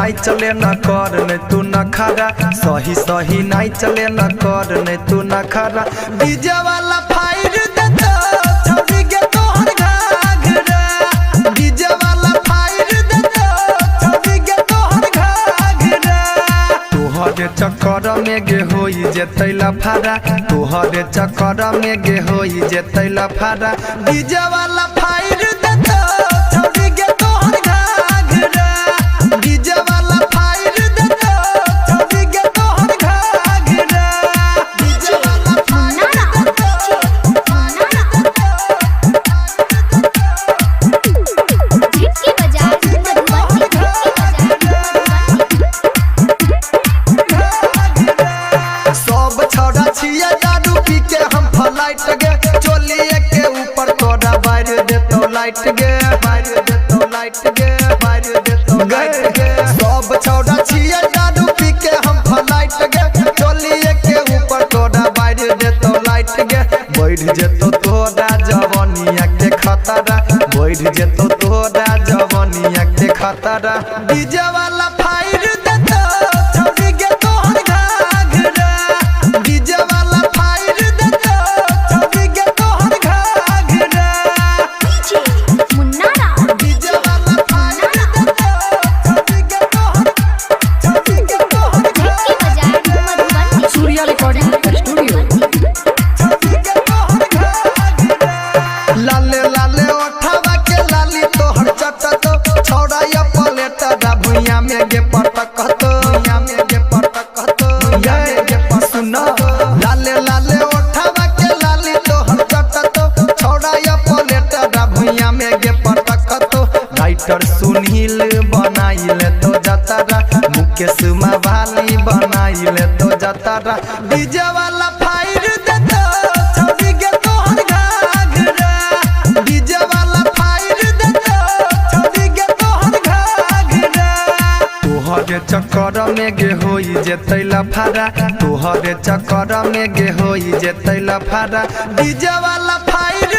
नाई चले न कर ने तू न खरा सही सही नाई चले न कर ने तू न खरा डीजे वाला फायर दे तो छोड़ी गे तोहर घाघरा डीजे वाला फायर दे तो छोड़ी गे तोहर घाघरा तोहरे चक्कर में गे होई जेतै लफारा तोहरे चक्कर में गे होई जेतै लफारा डीजे वाला फायर दे तो छोड़ी गे तोहर घाघरा डीजे वाला फायर दे तो छोड़ी गे तोहर घाघरा डीजे वाला फायर दे तो झिटकी बजा मधुबनी सब छौड़ा छिया दारू पी के हम फ्लाइट गे चोलिए के ऊपर तोड़ा बार देतो लाइट गे बार देतो लाइट गे बार देतो लाइट गे सब छौड़ा छिया दारू पी के हम फ्लाइट गे चोलिए के ऊपर तोड़ा बार देतो लाइट गे बैठ जेतो तोड़ा जवानिया के खतरा बैठ जेतो तोड़ा जवानिया के खतरा डीजे वाला फायर देतो छोड़ी गे तोहर घाघरा डीजे वाला फायर देतो छोड़ी गे तोहर घाघरा मुन्नारा डीजे वाला फायर देतो छोड़ी गे तोहर झिटकी बजा मधुबनी सूर्या रिकॉर्डिंग स्टूडियो। लाले लाले ओठावा के लाली तोहर चटतो छौड़ा या पलेटा भुइया में गे पटकतो भुइया में गे पटकतो भुइया में गे पसुना लाले लाले ओठावा के लाली तोहर चटतो छौड़ा या पलेटा भुइया में गे पटकतो राइटर सुनील बनाइले तो जतारा मुकेश मावाली बनाइले तो जतारा डीजे वाला फायर देतो छोड़ी गे तोहर घाघरा डीजे वाला फायर देतो छोड़ी गे तोहर घाघरा तोहरे चक्कर में गे होई जेतै लफारा तोहरे चक्कर में गे होई जेतै लफारा डीजे वाला फायर